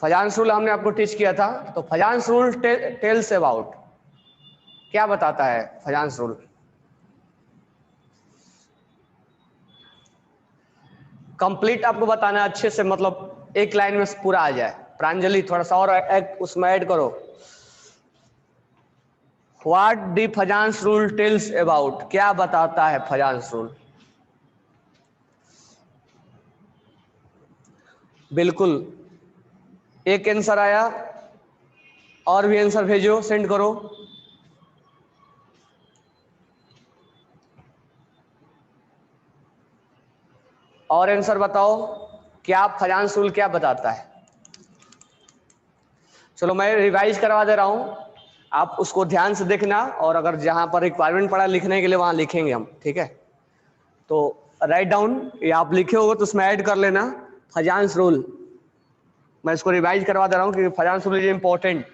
Fajans rule हमने आपको teach किया था, तो फजांस रूल टेल्स अबाउट, क्या बताता है फजांस रूल? कंप्लीट आपको बताना है अच्छे से, मतलब एक लाइन में पूरा आ जाए। प्रांजलि थोड़ा सा और उसमें ऐड करो। What D Fajans rule tells about, क्या बताता है फजांस रूल? बिल्कुल, एक आंसर आया, और भी आंसर भेजो, सेंड करो। और आंसर बताओ, क्या फजांस रूल क्या बताता है? चलो मैं रिवाइज करवा दे रहा हूं, आप उसको ध्यान से देखना, और अगर जहां पर रिक्वायरमेंट पड़ा लिखने के लिए वहां लिखेंगे हम, ठीक है? तो राइट डाउन, या आप लिखे होगे तो उसमें ऐड कर लेना फजांस रूल। मैं इसको रिवाइज करवा दे रहा हूँ क्योंकि फजांस रूल इज इंपॉर्टेंट,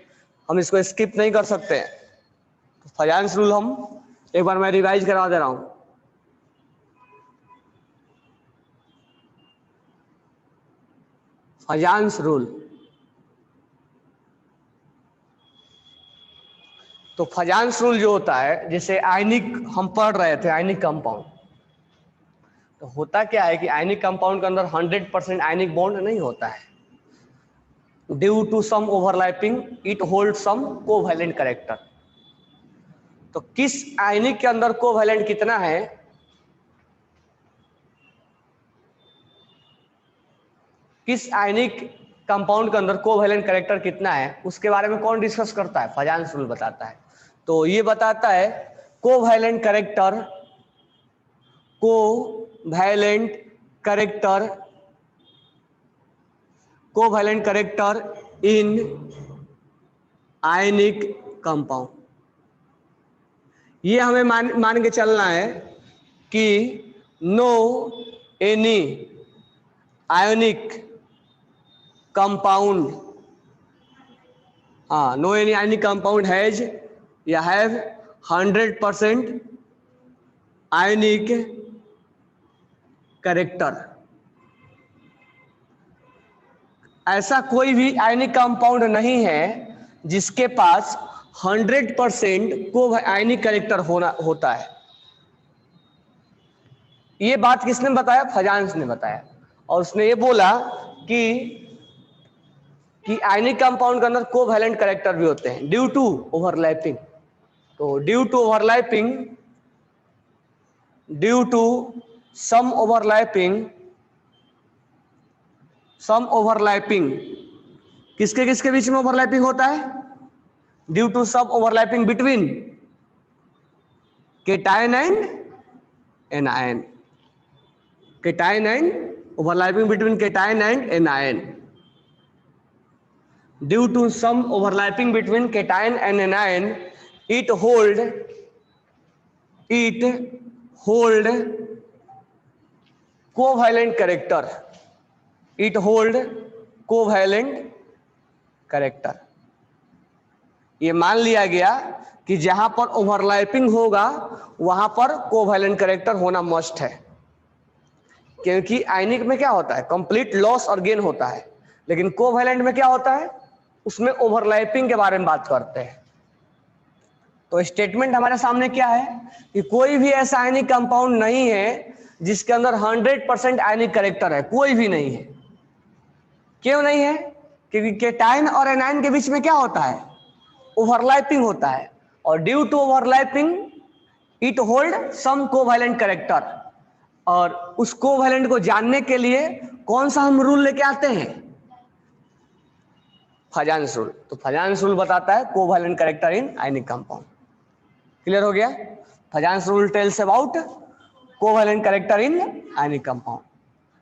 हम इसको स्किप नहीं कर सकते। तो फजांस रूल हम एक बार मैं रिवाइज करवा दे रहा हूँ। फजांस रूल, तो फजांस रूल जो होता है, जैसे आयनिक हम पढ़ रहे थे, आयनिक कंपाउंड, तो होता क्या है कि आयनिक कंपाउंड के अंदर 100% आयनिक बॉन्ड नहीं होता है। Due to some overlapping it hold some covalent character. तो किस आयनिक के अंदर कोवैलेंट कितना है, किस आयनिक कंपाउंड के अंदर कोवैलेंट कैरेक्टर कितना है, उसके बारे में कौन डिस्कस करता है? फजांस रूल बताता है। तो ये बताता है covalent character, covalent character, covalent character in ionic compound. ये हमें मान के चलना है कि no any ionic compound, no any ionic compound has या हैव 100% आयनिक कैरेक्टर। ऐसा कोई भी आयनिक कंपाउंड नहीं है जिसके पास 100% को आयनिक कैरेक्टर होता है। ये बात किसने बताया? फजांस ने बताया। और उसने ये बोला कि आयनिक कंपाउंड के अंदर कोवैलेंट कैरेक्टर भी होते हैं ड्यू टू ओवरलैपिंग। तो due to overlapping, due to some overlapping, some overlapping, किसके किसके बीच में ओवरलैपिंग होता है? Due to some overlapping between cation and anion, cation and overlapping between cation and anion. Due to some overlapping between cation and anion, it hold covalent character. It hold covalent character. ये मान लिया गया कि जहां पर overlapping होगा वहां पर कोवैलेंट कैरेक्टर होना मस्ट है, क्योंकि आयनिक में क्या होता है? कंप्लीट लॉस और गेन होता है, लेकिन कोवैलेंट में क्या होता है? उसमें ओवरलैपिंग के बारे में बात करते हैं। तो स्टेटमेंट हमारे सामने क्या है कि कोई भी ऐसा आयनिक कंपाउंड नहीं है जिसके अंदर 100% आयनिक कैरेक्टर है, कोई भी नहीं है। क्यों नहीं है? क्योंकि केटायन और एनायन के बीच में क्या होता है? ओवरलैपिंग होता है, और due to overlapping it hold some covalent character. और उस कोवैलेंट को जानने के लिए कौन सा हम रूल लेके आते हैं? Fajans rule. तो फजांस रूल बताता है covalent character in ionic compound. Clear हो गया? Fajans rule tells about covalent character in ionic compound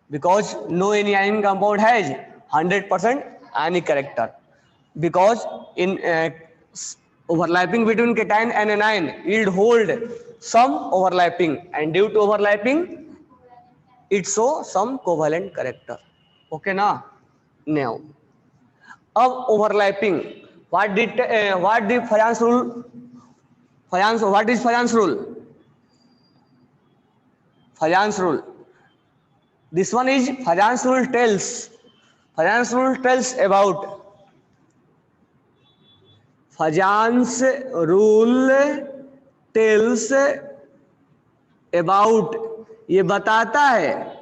because no any ionic compound has 100% ionic character, because in overlapping between cation and anion it hold some overlapping, and due to overlapping it show some covalent character. Okay ना? now अब overlapping, what did Fajans rule? What is Fajans rule? Fajans rule, this one is Fajans rule tells. Fajans rule tells about, Fajans rule tells about, ये बताता है,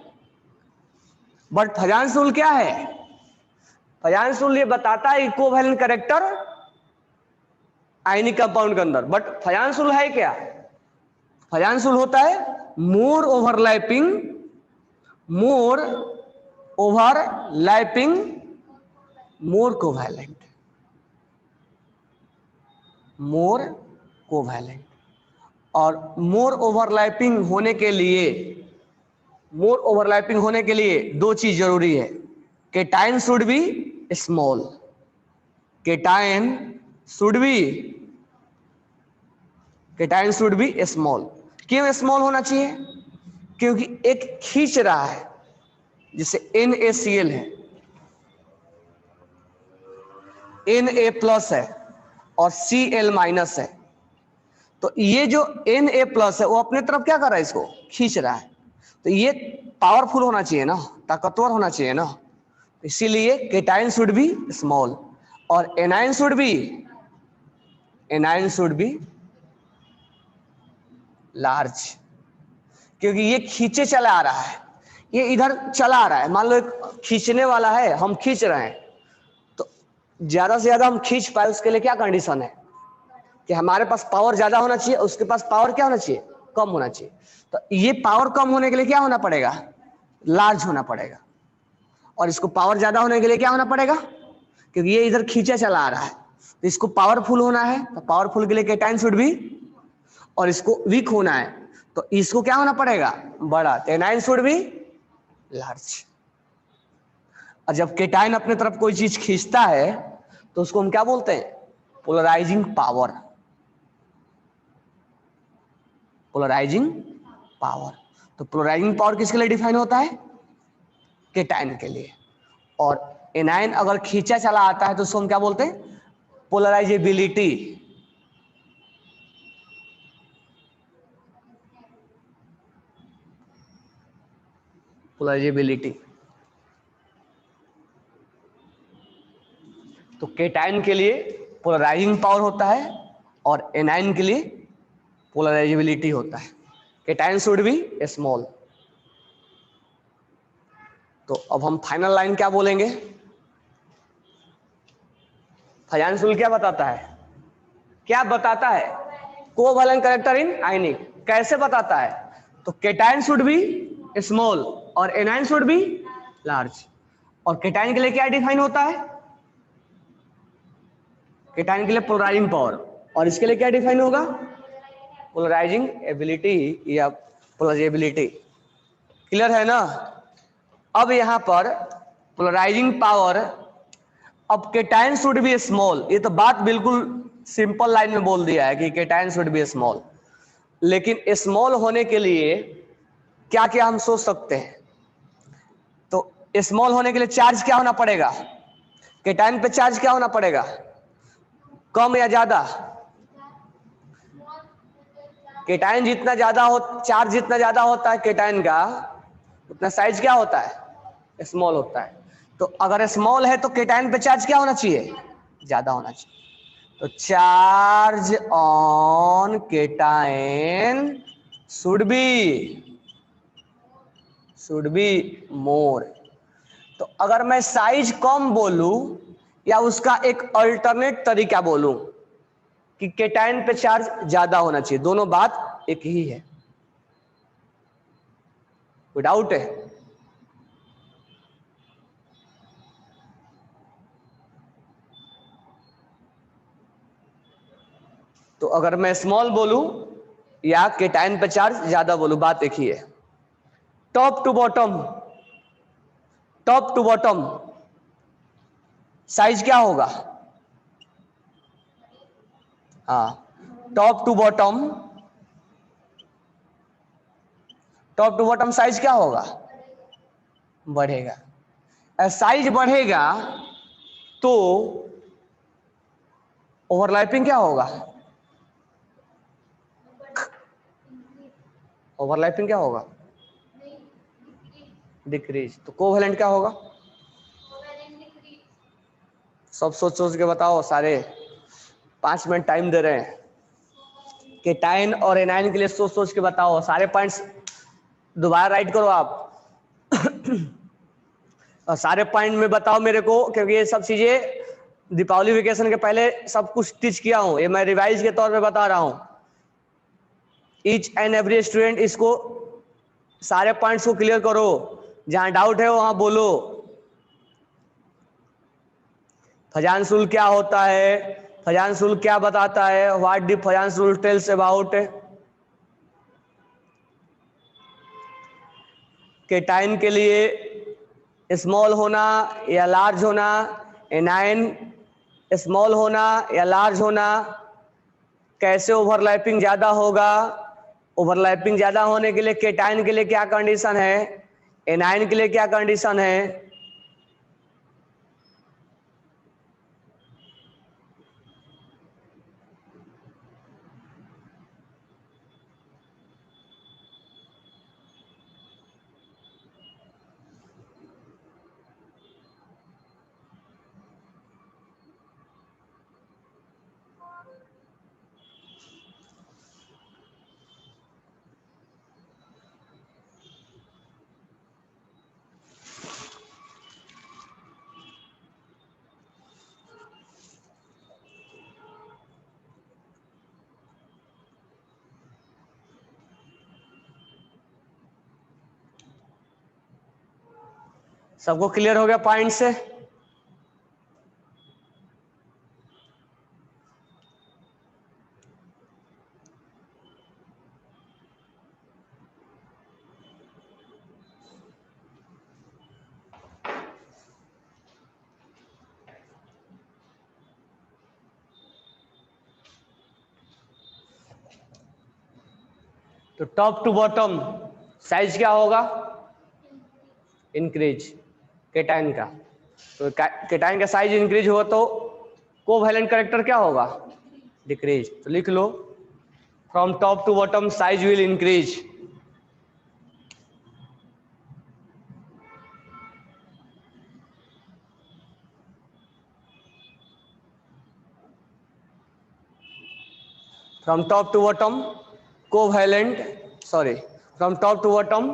but Fajans rule क्या है? Fajans rule ये बताता है equivalent character ionic compound के अंदर, बट फजांस रूल है क्या? फजांस रूल होता है मोर ओवरलैपिंग मोर कोवैलेंट, मोर कोवैलेंट। और मोर ओवरलैपिंग होने के लिए दो चीज जरूरी है, cation should be small, cation should be small. क्यों स्मॉल होना चाहिए? क्योंकि एक खींच रहा है, जैसे NaCl है, Na प्लस है और Cl माइनस है, तो ये जो Na प्लस है वो अपने तरफ क्या कर रहा है, इसको खींच रहा है, तो ये पावरफुल होना चाहिए ना, ताकतवर होना चाहिए ना, इसीलिए केटाइन शुड बी स्मॉल और एनाइन शुड बी लार्ज, क्योंकि ये खींचे चला आ रहा है, ये इधर चला आ रहा है। मान लो एक खींचने वाला है, हम खींच रहे हैं, तो ज्यादा से ज्यादा हम खींच पाए, उसके लिए क्या कंडीशन है कि हमारे पास पावर ज्यादा होना चाहिए, उसके पास पावर क्या होना चाहिए, कम होना चाहिए। तो ये पावर कम होने के लिए क्या होना पड़ेगा, लार्ज होना पड़ेगा, और इसको पावर ज्यादा होने के लिए क्या होना पड़ेगा, क्योंकि ये इधर खींचा चला आ रहा है, तो इसको पावरफुल होना है, तो पावरफुल के लिए केटाइन शुड बी, और इसको वीक होना है तो इसको क्या होना पड़ेगा, बड़ा, तो एनाइन शुड बी लार्ज। और जब केटाइन अपने तरफ कोई चीज खींचता है तो उसको हम क्या बोलते हैं, पोलराइजिंग पावर, पोलराइजिंग पावर। तो पोलराइजिंग पावर किसके लिए डिफाइन होता है, केटाइन के लिए। और एनाइन अगर खींचा चला आता है तो उसको हम क्या बोलते हैं, पोलराइजेबिलिटी। पोलराइजेबिलिटी। तो केटाइन के लिए पोलराइजिंग पावर होता है और एनाइन के लिए पोलराइजेबिलिटी होता है। Cation should be small. तो अब हम फाइनल लाइन क्या बोलेंगे, फजांस रूल क्या बताता है, कोवैलेंट कैरेक्टर इन आयनिक, कैसे बताता है, तो केटाइन शुड बी स्मॉल और एनाइन शुड बी लार्ज। और केटाइन के लिए क्या डिफाइन होता है, केटाइन के लिए पोलराइजिंग पावर, और इसके लिए क्या डिफाइन होगा, पोलराइजिंग एबिलिटी या पोलराइजेबिलिटी। क्लियर है ना? अब यहां पर पोलराइजिंग पावर, अब केटाइन शुड बी स्मॉल, ये तो बात बिल्कुल सिंपल लाइन में बोल दिया है कि केटाइन शुड बी स्मॉल, लेकिन स्मॉल होने के लिए क्या क्या हम सोच सकते हैं, तो स्मॉल होने के लिए चार्ज क्या होना पड़ेगा, केटाइन पे चार्ज क्या होना पड़ेगा, कम या ज्यादा, केटाइन जितना ज्यादा हो, चार्ज जितना ज्यादा होता है केटाइन का, उतना साइज क्या होता है, स्मॉल होता है। तो अगर स्मॉल है तो केटाइन पे चार्ज क्या होना चाहिए, ज्यादा होना चाहिए। तो charge on cation should be more. तो अगर मैं साइज कम बोलूं या उसका एक अल्टरनेट तरीका बोलूं कि केटाइन पे चार्ज ज्यादा होना चाहिए, दोनों बात एक ही है, कोई डाउट है? तो अगर मैं स्मॉल बोलूं या केटाइन पे चार्ज ज्यादा बोलूं, बात एक ही है। टॉप टू बॉटम साइज क्या होगा, हाँ, टॉप टू बॉटम साइज क्या होगा, बढ़ेगा। साइज बढ़ेगा तो ओवरलैपिंग क्या होगा, ओवरलैपिंग क्या होगा, डिक्रीज। तो कोवैलेंट क्या होगा, सब सोच सोच के बताओ, सारे 5 मिनट टाइम दे रहे हैं। केटाइन और एनाइन के लिए सोच सोच के बताओ, सारे पॉइंट्स दोबारा राइट करो आप। और सारे पॉइंट में बताओ मेरे को, क्योंकि ये सब चीजें दीपावली वेकेशन के पहले सब कुछ टीच किया हूं, ये मैं रिवाइज के तौर पे बता रहा हूं। ईच एंड एवरी स्टूडेंट इसको सारे पॉइंट्स को क्लियर करो, जहां डाउट है वहां बोलो। फजांस रूल क्या होता है, फजांस रूल क्या बताता है, what D Fajans rule tells about. Cation के लिए स्मॉल होना या लार्ज होना, एनाइन स्मॉल होना या लार्ज होना, कैसे ओवरलैपिंग ज्यादा होगा, ओवरलैपिंग ज्यादा होने के लिए केटाइन के लिए क्या कंडीशन है, एनाइन के लिए क्या कंडीशन है। सबको क्लियर हो गया पॉइंट से? तो टॉप टू बॉटम साइज क्या होगा? इंक्रीज केटाइन का। तो केटाइन का साइज इंक्रीज हुआ तो कोवैलेंट कैरेक्टर क्या होगा? डिक्रीज। तो लिख लो, from top to bottom size will increase. From top to bottom covalent, sorry, from top to bottom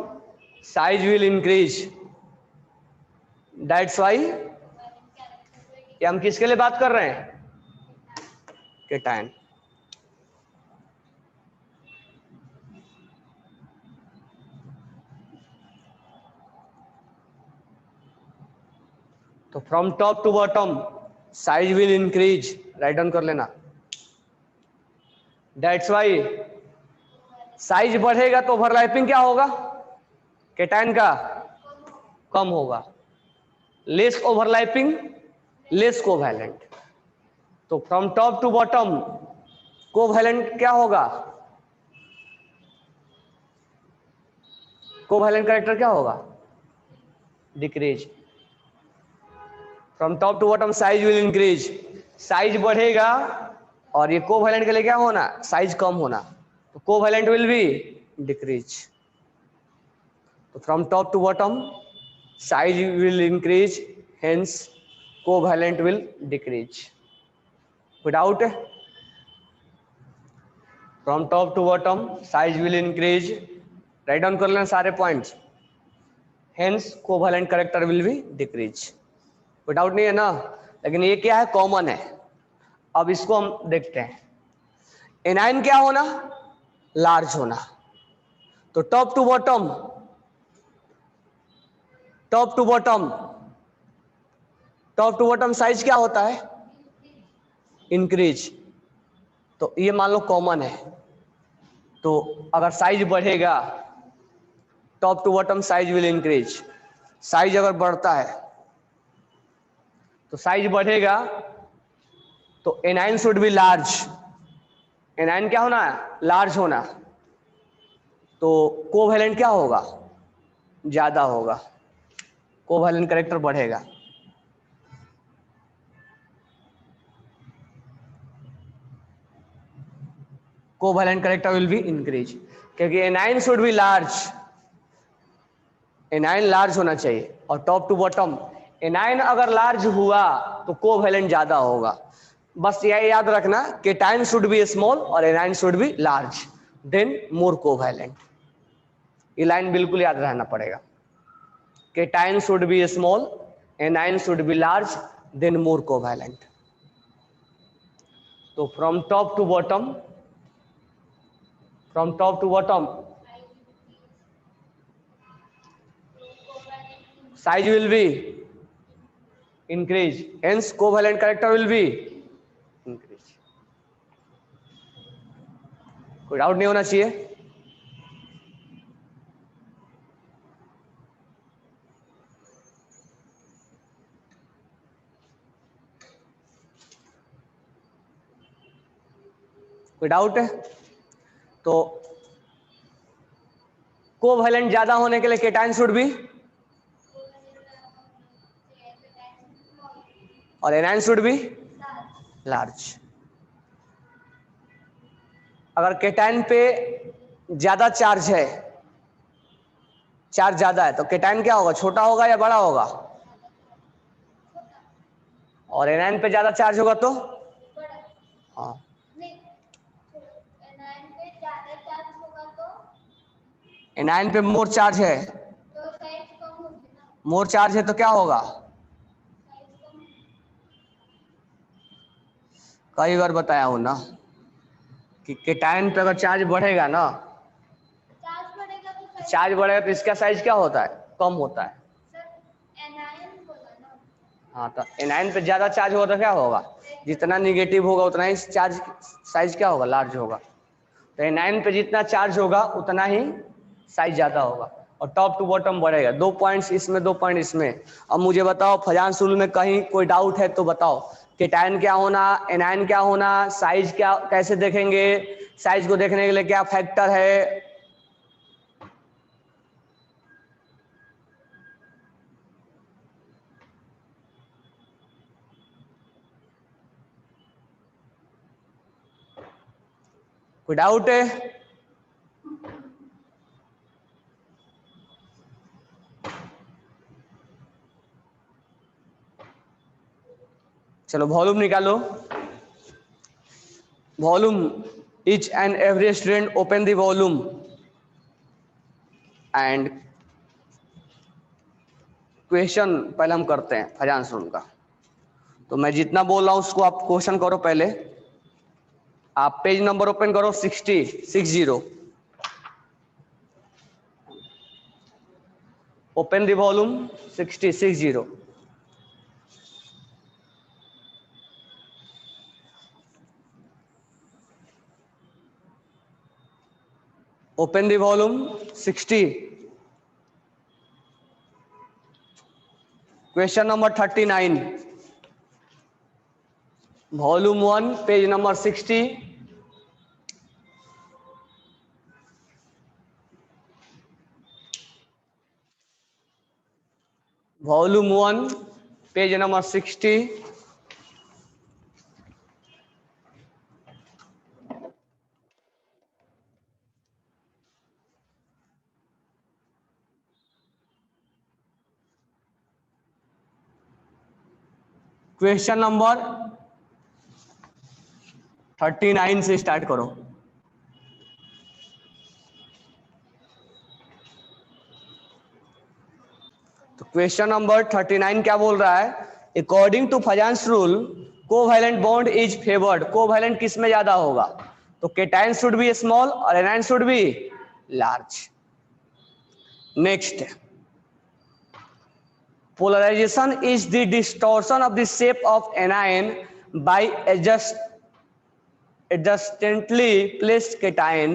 size will increase. That's why, ये हम किसके लिए बात कर रहे हैं? केटाइन। तो from top to bottom size will increase, right down कर लेना। दैट्स वाई, साइज बढ़ेगा तो ओवरलैपिंग क्या होगा? केटाइन का कम होगा। Less overlapping, less covalent. तो from top to bottom covalent क्या होगा? कोवैलेंट कैरेक्टर क्या होगा? Decrease. From top to bottom size will increase, size बढ़ेगा और ये कोवैलेंट के लिए क्या होना? साइज कम होना। तो कोवैलेंट विल बी डिक्रीज। तो from top to bottom size will increase, hence covalent will decrease. Without, from top to bottom size will increase, right down कर लेना सारे points, hence covalent character will be decrease. Without नहीं है ना, लेकिन ये क्या है? कॉमन है। अब इसको हम देखते हैं। एनाइन क्या होना? लार्ज होना। तो top to bottom, top to bottom, top to bottom size क्या होता है? इंक्रीज। तो ये मान लो कॉमन है। तो अगर साइज बढ़ेगा, top to bottom size will increase, size अगर बढ़ता है तो साइज बढ़ेगा तो anion should be large. Anion क्या होना है? लार्ज होना। तो कोवैलेंट क्या होगा? ज्यादा होगा। कोवैलेंट कैरेक्टर बढ़ेगा। Covalent character will be increase, क्योंकि anion should be large, anion large होना चाहिए। और टॉप टू बॉटम एनाइन अगर लार्ज हुआ तो कोवैलेंट ज्यादा होगा। बस यह याद रखना, केटायन शुड बी स्मॉल और anion should be large then more covalent. ये लाइन बिल्कुल याद रहना पड़ेगा। Cation should be small, anion should be large then more covalent. तो from top to bottom, from top to bottom size will be increase, hence covalent character will be increase। कोई doubt नहीं होना चाहिए। कोई डाउट है? तो covalent ज्यादा होने के लिए केटायन शुड भी और एनायन शुड भी लार्ज। अगर केटायन पे ज्यादा चार्ज है, चार्ज ज्यादा है, तो केटायन क्या होगा, छोटा होगा या बड़ा होगा? और एनायन पे ज्यादा चार्ज होगा तो हाँ, एनायन पे मोर चार्ज है, मोर चार्ज है तो क्या होगा? कई बार बताया हूं ना कि केटायन पे अगर चार्ज बढ़ेगा ना, चार्ज बढ़ेगा तो इसका साइज क्या होता है, कम होता है। हाँ, तो एनायन पे ज्यादा चार्ज होगा तो क्या होगा, जितना निगेटिव होगा उतना ही चार्ज साइज क्या होगा, लार्ज होगा। तो एनायन पे जितना चार्ज होगा उतना ही साइज ज्यादा होगा और टॉप टू बॉटम बढ़ेगा। 2 पॉइंट्स इसमें, 2 पॉइंट इसमें। अब मुझे बताओ फजांस रूल में कहीं कोई डाउट है तो बताओ। केटायन क्या होना, एनायन क्या होना, साइज क्या, कैसे देखेंगे, साइज को देखने के लिए क्या फैक्टर है? कोई डाउट है? चलो वॉल्यूम निकालो। Volume, each and every student open the volume and question पहले हम करते हैं फजांस रूल का। तो मैं जितना बोल रहा हूं उसको आप क्वेश्चन करो। पहले आप पेज नंबर ओपन करो 60। Open the volume 60। Open the volume 60। Question number 39, volume 1 page number 60। Volume 1 page number 60। Question number 39 से स्टार्ट करो। तो क्वेश्चन नंबर 39 क्या बोल रहा है? According to Fajans rule covalent bond is favoured. Covalent किस में ज्यादा होगा? तो केटायन शुड बी स्मॉल और anion should be large. Next, polarisation is the distortion of the shape of anion by adjustantly placed cation,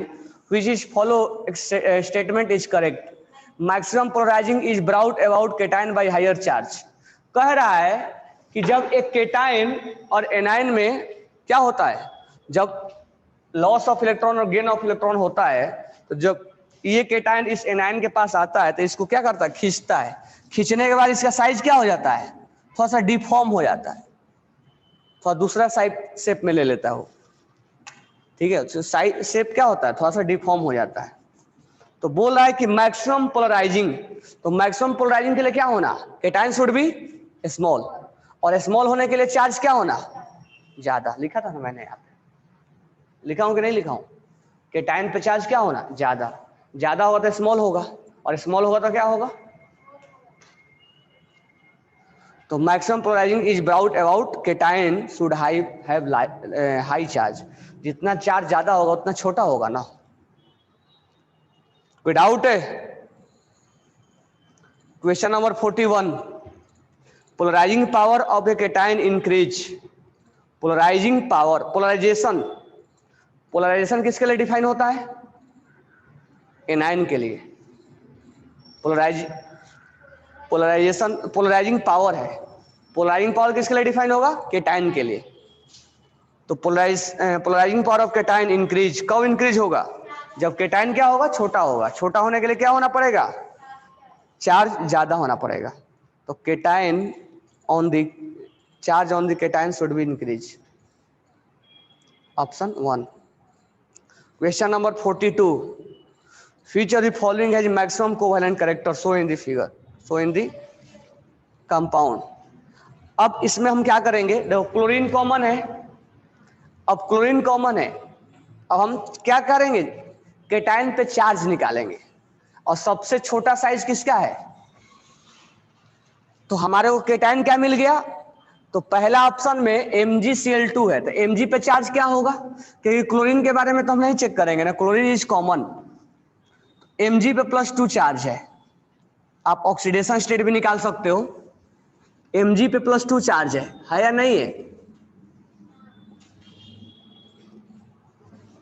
which is follow statement is correct. Maximum polarizing is brought about cation by higher charge। कह रहा है कि जब एक cation और anion में क्या होता है, जब लॉस ऑफ इलेक्ट्रॉन और गेन ऑफ इलेक्ट्रॉन होता है, तो जब ये केटायन इस एनायन के पास आता है तो इसको क्या करता है, खींचता है। खींचने के बाद इसका साइज क्या हो जाता है, थोड़ा सा डिफॉर्म हो जाता है, थोड़ा दूसरा शेप में ले लेता है वो। ठीक है, तो साइज शेप क्या होता है, थोड़ा सा डिफॉर्म हो जाता है। तो बोल रहा है कि मैक्सिमम पोलराइजिंग, तो मैक्सिमम पोलराइजिंग के लिए क्या होना, केटायन शुड बी स्मॉल और स्मॉल होने के लिए चार्ज क्या होना, ज्यादा। लिखा था ना मैंने यहाँ पे, लिखा हूं कि नहीं लिखा हूं, कि टाइम पे चार्ज क्या होना, ज्यादा। ज्यादा होगा तो स्मॉल होगा, और स्मॉल होगा तो क्या होगा। तो maximum polarising is brought about cation should have high charge. जितना चार्ज ज्यादा होगा उतना छोटा होगा ना। कोई डाउट है? Question number 41, polarising power of a cation increase. Polarising power, polarisation, polarisation किसके लिए डिफाइन होता है, एनायन के लिए। पोलराइजेशन, पोलराइजिंग पावर है, पोलराइजिंग पावर किसके लिए डिफाइन होगा, केटायन के लिए। तो polarising power of cation increase, कब इंक्रीज होगा, जब केटायन क्या होगा, छोटा होगा। छोटा होने के लिए क्या होना पड़ेगा, चार्ज ज्यादा होना पड़ेगा। तो cation on the charge on the cation should be increase, option 1। Question number 42, which of the following has maximum covalent character, show in the figure, show in the compound। अब इसमें हम क्या करेंगे, देखो क्लोरीन कॉमन है, अब chlorine common है, अब हम क्या करेंगे, केटायन पे चार्ज निकालेंगे, और सबसे छोटा साइज किसका है, तो हमारे को केटायन क्या मिल गया, तो पहला ऑप्शन में MgCl2 है, तो Mg पे चार्ज क्या होगा, क्योंकि क्लोरीन के बारे में तो हम नहीं चेक करेंगे ना, क्लोरीन इज कॉमन, Mg पे +2 चार्ज है। आप ऑक्सीडेशन स्टेट भी निकाल सकते हो, Mg पे +2 चार्ज है या नहीं है,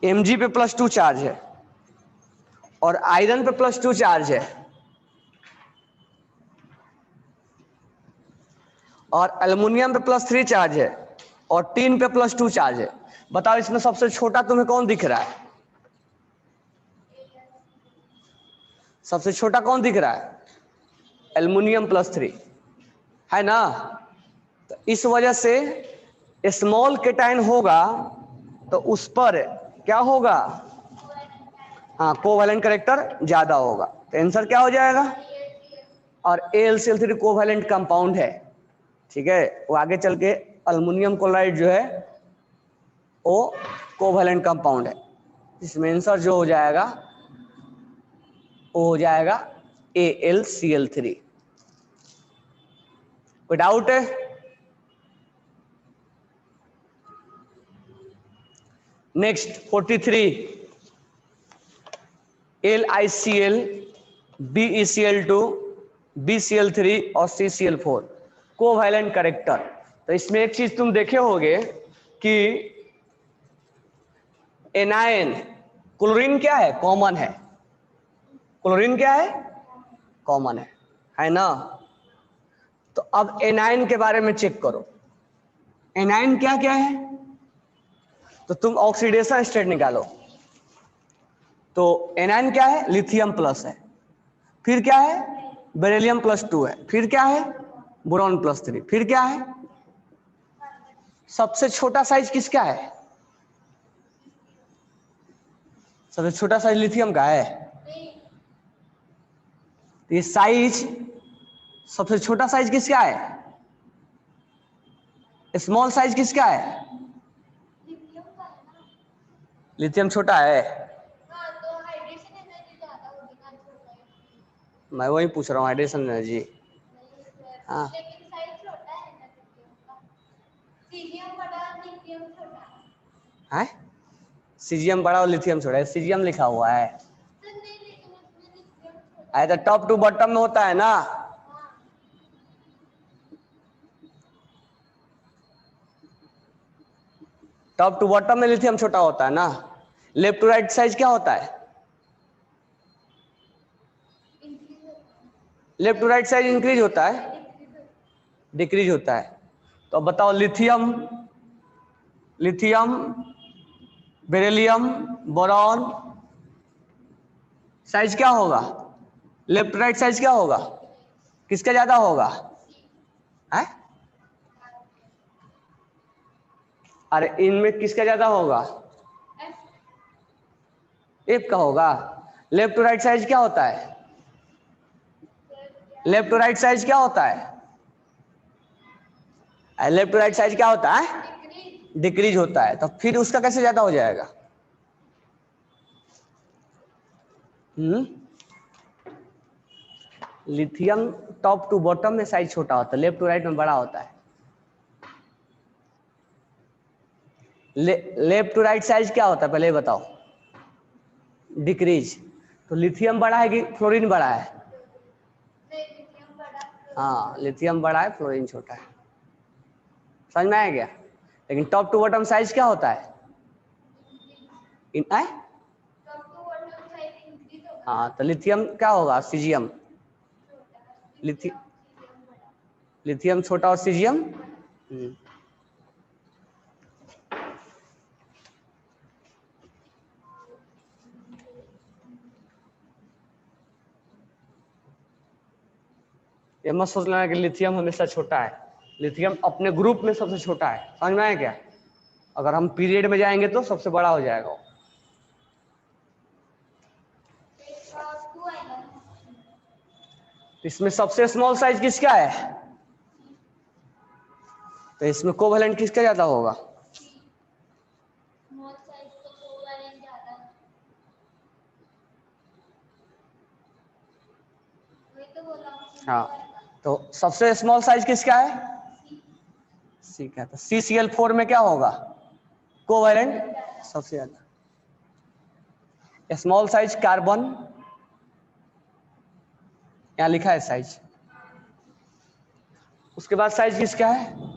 Mg पे +2 चार्ज है, और आयरन पे +2 चार्ज है, और एल्युमिनियम पे +3 चार्ज है, और टीन पे +2 चार्ज है। बताओ इसमें सबसे छोटा तुम्हें कौन दिख रहा है, सबसे छोटा कौन दिख रहा है, एल्युमिनियम +3 है ना। तो इस वजह से स्मॉल केटायन होगा तो उस पर क्या होगा, हाँ कोवैलेंट कैरेक्टर ज्यादा होगा, तो आंसर क्या हो जाएगा, और AlCl3 कोवैलेंट कंपाउंड है, ठीक है। वो आगे चल के अल्युमिनियम क्लोराइड जो है वो कोवैलेंट कंपाउंड है, इसमें आंसर जो हो जाएगा वो हो जाएगा AlCl3। कोई डाउट है? नेक्स्ट 43, LiCl, BeCl2, BCl3 और CCl4 कोवैलेंट कैरेक्टर। तो इसमें एक चीज तुम देखे होगे कि एनायन, क्लोरीन क्या है, कॉमन है, क्लोरीन क्या है, कॉमन है ना। तो अब एनायन के बारे में चेक करो, एनायन क्या क्या है, तो तुम ऑक्सीडेशन स्टेट निकालो। तो एनायन क्या है, लिथियम प्लस है, फिर क्या है, बेरिलियम +2 है, फिर क्या है, बोरॉन +3, फिर क्या है, सबसे छोटा साइज किसका है, सबसे छोटा साइज लिथियम का है। ये साइज, सबसे छोटा साइज किसका है, स्मॉल साइज किसका है, लिथियम छोटा है। मैं वही पूछ रहा हूँ, हाइड्रेशन एनर्जी, हाँ है, सीजियम बड़ा और लिथियम छोटा है, सीजियम लिखा हुआ है, तो टॉप टू बॉटम में होता है ना। टॉप टू बॉटम में लिथियम छोटा होता है ना। लेफ्ट टू राइट साइज क्या होता है, left to right size increase होता है, डिक्रीज होता है। तो अब बताओ lithium, lithium, beryllium, boron size क्या होगा, लेफ्ट टू राइट साइज क्या होगा, किसका ज्यादा होगा है, अरे इनमें किसका ज्यादा होगा, एफ का होगा। लेफ्ट टू राइट साइज क्या होता है, लेफ्ट टू राइट साइज क्या होता है, लेफ्ट टू राइट साइज क्या होता है? डिक्रीज होता है। तो फिर उसका कैसे ज्यादा हो जाएगा? लिथियम टॉप टू बॉटम में साइज छोटा होता है, लेफ्ट टू राइट में बड़ा होता है। लेफ्ट टू राइट साइज क्या होता है पहले बताओ? डिक्रीज। तो लिथियम बड़ा है कि फ्लोरीन बड़ा है? हाँ, लिथियम बड़ा है, फ्लोरीन छोटा है। समझ में आया क्या? लेकिन टॉप टू बॉटम साइज क्या होता है? हाँ, तो लिथियम क्या होगा? सीजियम। लिथियम छोटा और सीजियम। ये मत सोच लेना कि लिथियम हमेशा छोटा है। लिथियम अपने ग्रुप में सबसे छोटा है। समझ में आया क्या? अगर हम पीरियड में जाएंगे तो सबसे बड़ा हो जाएगा वो। इसमें सबसे स्मॉल साइज किसका है? तो इसमें कोवैलेंट किसका ज्यादा होगा? हाँ, तो सबसे स्मॉल साइज किसका है? सी का। तो CCl4 में क्या होगा? कोवैलेंट सबसे ज्यादा। स्मॉल साइज कार्बन, यहाँ लिखा है साइज। उसके बाद साइज किसका है?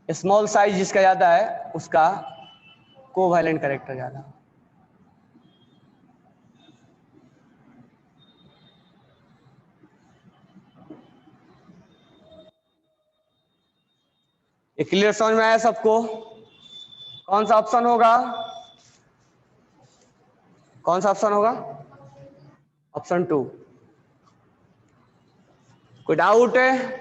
स्मॉल साइज जिसका ज्यादा है उसका कोवैलेंट कैरेक्टर ज्यादा। ये क्लियर समझ में आया सबको? कौन सा ऑप्शन होगा? कौन सा ऑप्शन होगा? ऑप्शन 2। कोई डाउट है?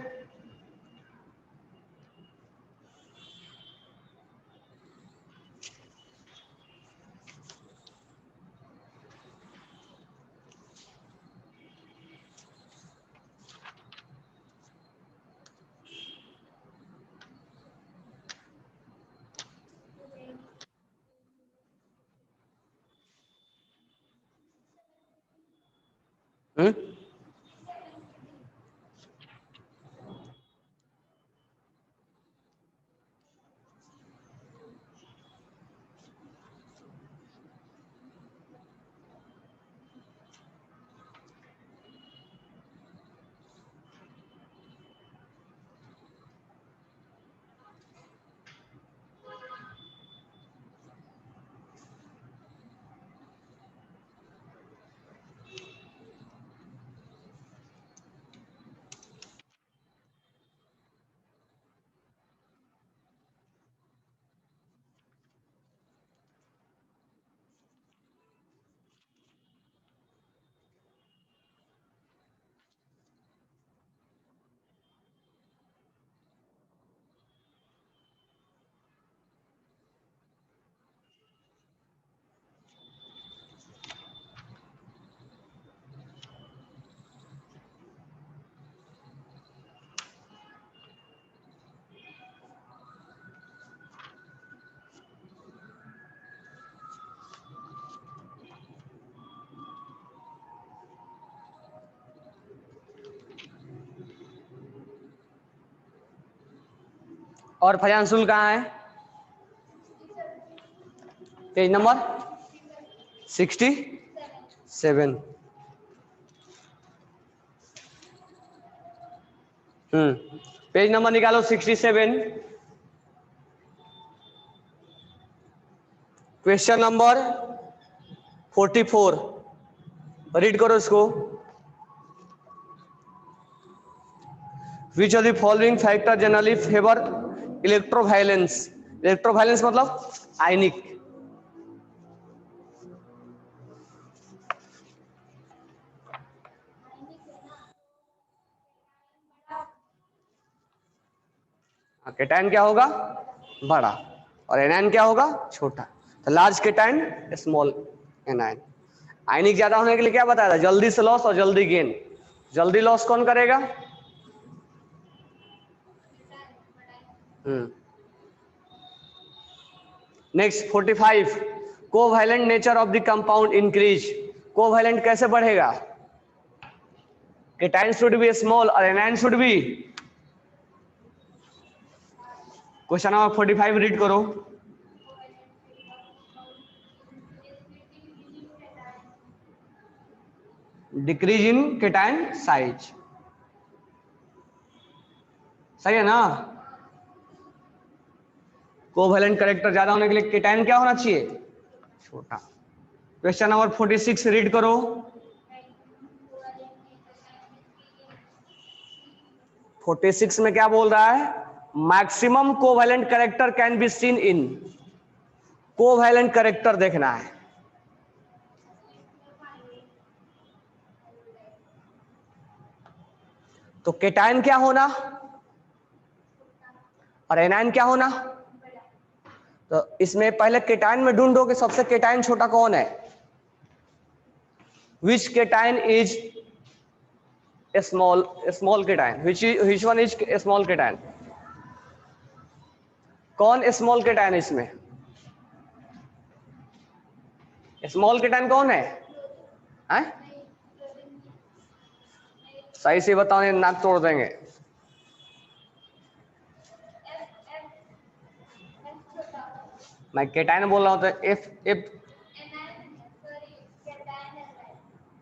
और फजांसुल कहाँ है? Page number 67। पेज नंबर निकालो 67। क्वेश्चन नंबर 44 रीड करो इसको। Which of the following factor generally favour electrovalence? Electrovalence मतलब आयनिक। केटायन क्या होगा? बड़ा। और एनायन क्या होगा? छोटा। तो लार्ज केटायन, स्मॉल एनायन। आयनिक ज्यादा होने के लिए क्या बताया था, जल्दी से लॉस और जल्दी गेन। जल्दी लॉस कौन करेगा? Next 45, covalent nature of the compound increase. Covalent कैसे बढ़ेगा? केटाइन शुड बी स्मॉल और anion should B. Question number 45 read करो। डिक्रीज इन केटाइन साइज, सही है ना? कोवैलेंट कैरेक्टर ज्यादा होने के लिए केटाइन क्या होना चाहिए? छोटा। क्वेश्चन नंबर 46 रीड करो। फोर्टी सिक्स में क्या बोल रहा है? Maximum covalent character can be seen in. Covalent character देखना है। तो केटाइन क्या होना और एनायन क्या होना? तो इसमें पहले केटाइन में ढूंढो कि सबसे केटाइन छोटा कौन है। Which cation is small cation, which one is small cation? कौन स्मॉल केटाइन है इसमें? स्मॉल केटाइन कौन है? सही से बताओ, नाक तोड़ देंगे। मैं केटाइन बोल रहा हूं तो एफ एफ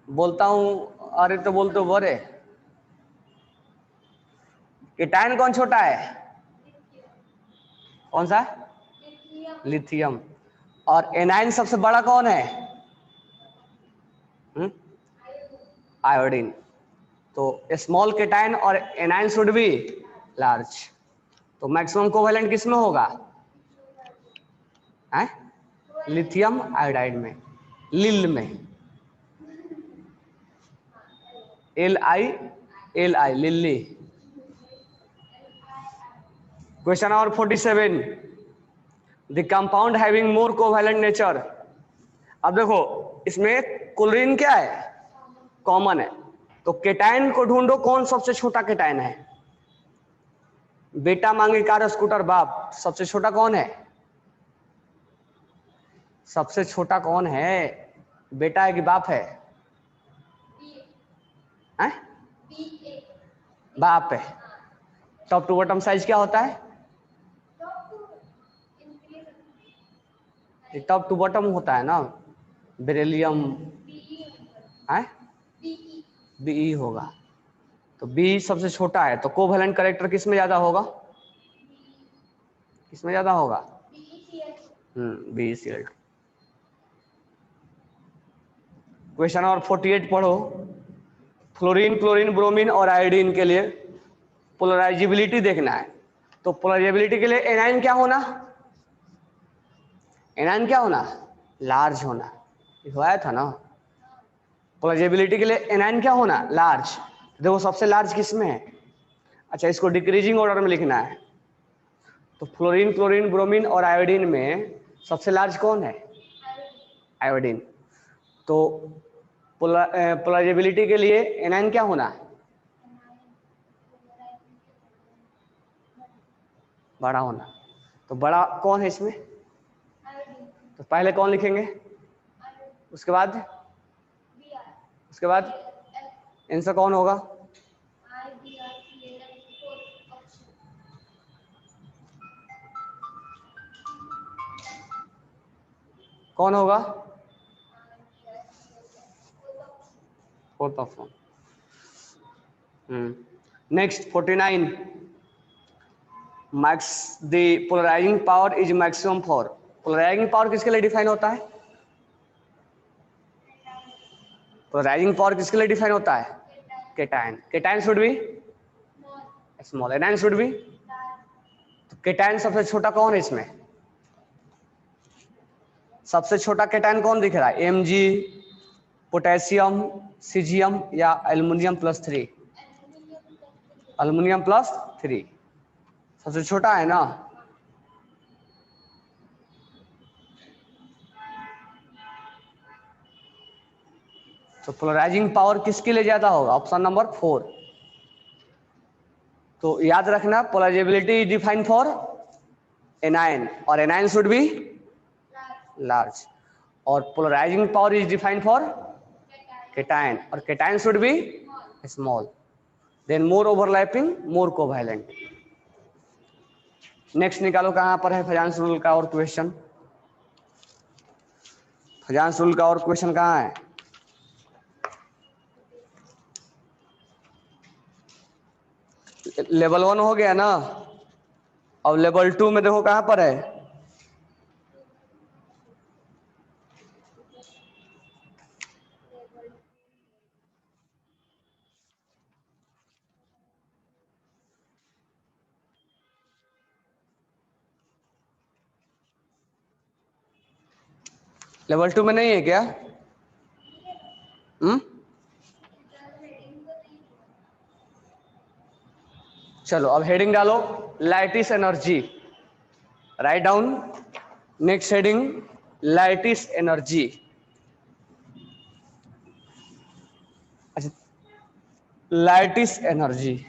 बोलता हूं, अरे तो बोलते बड़े। केटाइन कौन छोटा है? कौन सा? लिथियम। और एनाइन सबसे बड़ा कौन है? आयोडीन। तो स्मॉल केटाइन और एनाइन शुड बी लार्ज। तो मैक्सिमम कोवैलेंट किस में होगा? लिथियम आयोडाइड में, लिल में, Li Lillie. Question number 47, the compound having more covalent nature. अब देखो इसमें क्लोरीन क्या है? कॉमन है। तो केटाइन को ढूंढो, कौन सबसे छोटा केटाइन है? बेटा मांगे कार स्कूटर बाप, सबसे छोटा कौन है? सबसे छोटा कौन है? बेटा है कि बाप है? बाप है। टॉप टू बॉटम साइज क्या होता है? टॉप टू बॉटम होता है ना, बेरिलियम है, बीई होगा। तो बी सबसे छोटा है, तो कोवैलेंट कैरेक्टर किस में ज्यादा होगा? किसमें ज्यादा होगा? BeCl2। क्वेश्चन नंबर 48 पढ़ो। फ्लोरीन, क्लोरीन, ब्रोमीन और आयोडीन के लिए पोलराइजेबिलिटी देखना है। तो पोलराइजेबिलिटी के लिए एनाइन क्या होना? एनाइन क्या होना? लार्ज होना। लिखवाया था ना। पोलराइजेबिलिटी के लिए एनाइन क्या होना? लार्ज। देखो सबसे लार्ज किस में है? अच्छा, इसको डिक्रीजिंग ऑर्डर में लिखना है। तो फ्लोरीन, क्लोरीन, ब्रोमीन और आयोडीन में सबसे लार्ज कौन है? आयोडीन। तो पोलराइजेबिलिटी के लिए एनाइन क्या होना? बड़ा होना। तो बड़ा कौन है इसमें? तो पहले कौन लिखेंगे? उसके बाद आंसर कौन होगा? कौन होगा? Fourth option. Next 49, max the polarising power is maximum for. Polarising power किसके लिए डिफाइन होता है? पोलराइजिंग पावर किसके लिए डिफाइन होता है? Cation. Cation should be small, A9 should B. तो केटाइन सबसे छोटा कौन है इसमें? सबसे छोटा केटाइन कौन दिख रहा है? Mg, पोटेशियम, सीजियम या एल्युमिनियम +3? एल्युमिनियम +3 सबसे छोटा है ना। तो पोलराइजिंग पावर किसके लिए ज्यादा होगा? Option number 4। तो याद रखना, polarizability is defined for anion और एनायन शुड बी लार्ज, और polarizing power is defined for cation और cation should be small, then more overlapping, more covalent. Next निकालो, कहां पर है फजांस रूल का और क्वेश्चन? फजांस रूल का और क्वेश्चन कहां है? लेवल 1 हो गया ना, अब लेवल 2 में देखो कहां पर है? लेवल 2 में नहीं है क्या? चलो अब हेडिंग डालो, lattice energy, right down. Next heading, lattice energy. अच्छा, lattice energy,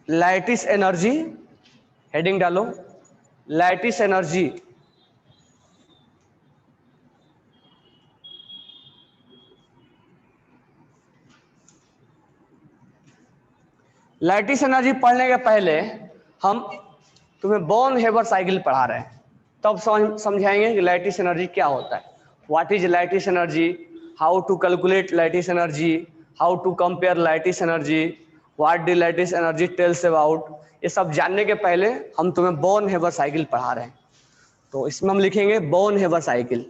lattice energy, heading डालो, लाइटिस एनर्जी। लाइटिस एनर्जी पढ़ने के पहले हम तुम्हें बॉर्न हेबर साइकिल पढ़ा रहे हैं, तब समझाएंगे कि लाइटिस एनर्जी क्या होता है, what is lattice energy, how to calculate lattice energy, how to compare lattice energy, what the lattice energy tells about. ये सब जानने के पहले हम तुम्हें बॉर्न हेबर साइकिल पढ़ा रहे हैं। तो इसमें हम लिखेंगे Born Haber cycle,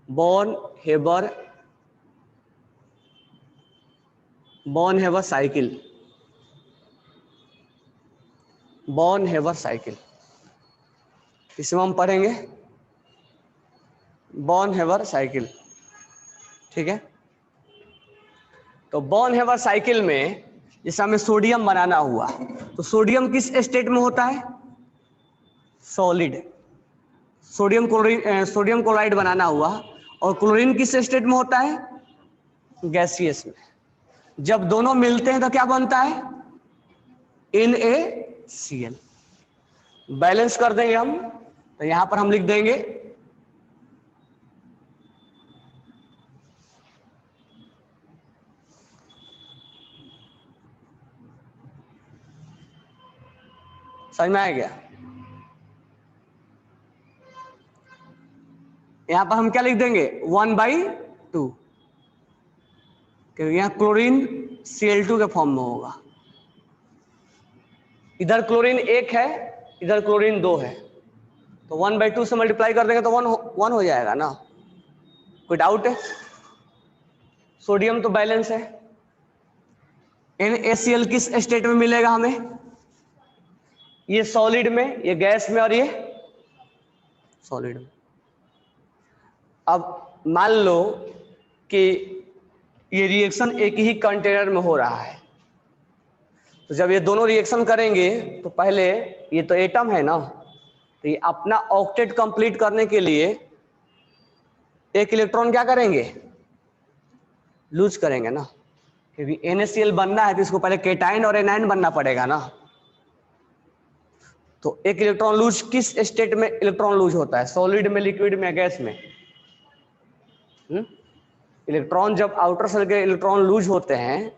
Born Haber, Born Haber cycle, Born Haber cycle, इसमें हम पढ़ेंगे बॉर्न हेबर साइकिल। ठीक है, तो बॉर्न हेबर साइकिल में जैसे हमें सोडियम बनाना हुआ, तो सोडियम किस स्टेट में होता है? Solid. Sodium chlorine, sodium chloride बनाना हुआ, और क्लोरीन किस स्टेट में होता है? गैसियस में। जब दोनों मिलते हैं तो क्या बनता है? NaCl। बैलेंस कर देंगे हम, तो यहां पर हम लिख देंगे समझ में आया क्या? यहां पर हम क्या लिख देंगे? 1/2, क्योंकि यहां क्लोरीन Cl2 के फॉर्म में होगा। इधर क्लोरीन 1 है, इधर क्लोरीन 2 है, तो 1/2 से मल्टीप्लाई कर देंगे तो 1 हो जाएगा ना। कोई डाउट है? सोडियम तो बैलेंस है। NaCl किस स्टेट में मिलेगा हमें? ये सॉलिड में, ये गैस में, और ये सॉलिड में। अब मान लो कि ये रिएक्शन एक ही कंटेनर में हो रहा है, तो जब ये दोनों रिएक्शन करेंगे तो पहले ये तो एटम है ना, तो ये अपना ऑक्टेट कंप्लीट करने के लिए एक इलेक्ट्रॉन क्या करेंगे? लूज करेंगे ना, क्योंकि NaCl बनना है तो इसको पहले केटाइन और एनाइन बनना पड़ेगा ना। तो एक इलेक्ट्रॉन लूज किस स्टेट में इलेक्ट्रॉन लूज होता है? सॉलिड में, लिक्विड में, गैस में? इलेक्ट्रॉन जब आउटर सेल के इलेक्ट्रॉन लूज होते हैं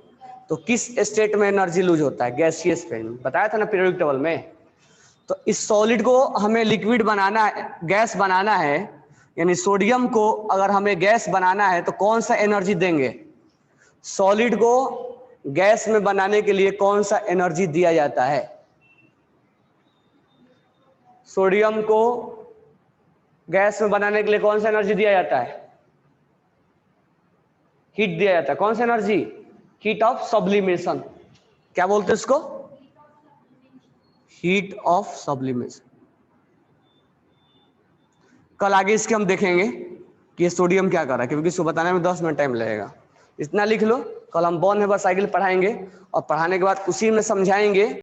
तो किस स्टेट में एनर्जी लूज होता है? गैसियस फेज में, बताया था ना पीरियोडिक टेबल में। तो इस सॉलिड को हमें लिक्विड बनाना है, गैस बनाना है, यानी सोडियम को अगर हमें गैस बनाना है तो कौन सा एनर्जी देंगे? सॉलिड को गैस में बनाने के लिए कौन सा एनर्जी दिया जाता है? सोडियम को गैस में बनाने के लिए कौन सा एनर्जी दिया जाता है? हीट दिया जाता है। कौन सा एनर्जी? Heat of sublimation. क्या बोलते हैं इसको? Heat of sublimation. कल आगे इसके हम देखेंगे कि ये सोडियम क्या कर रहा है, क्योंकि इसको बताने में 10 मिनट टाइम लगेगा। इतना लिख लो, कल हम बॉर्न हेबर साइकिल पढ़ाएंगे और पढ़ाने के बाद उसी में समझाएंगे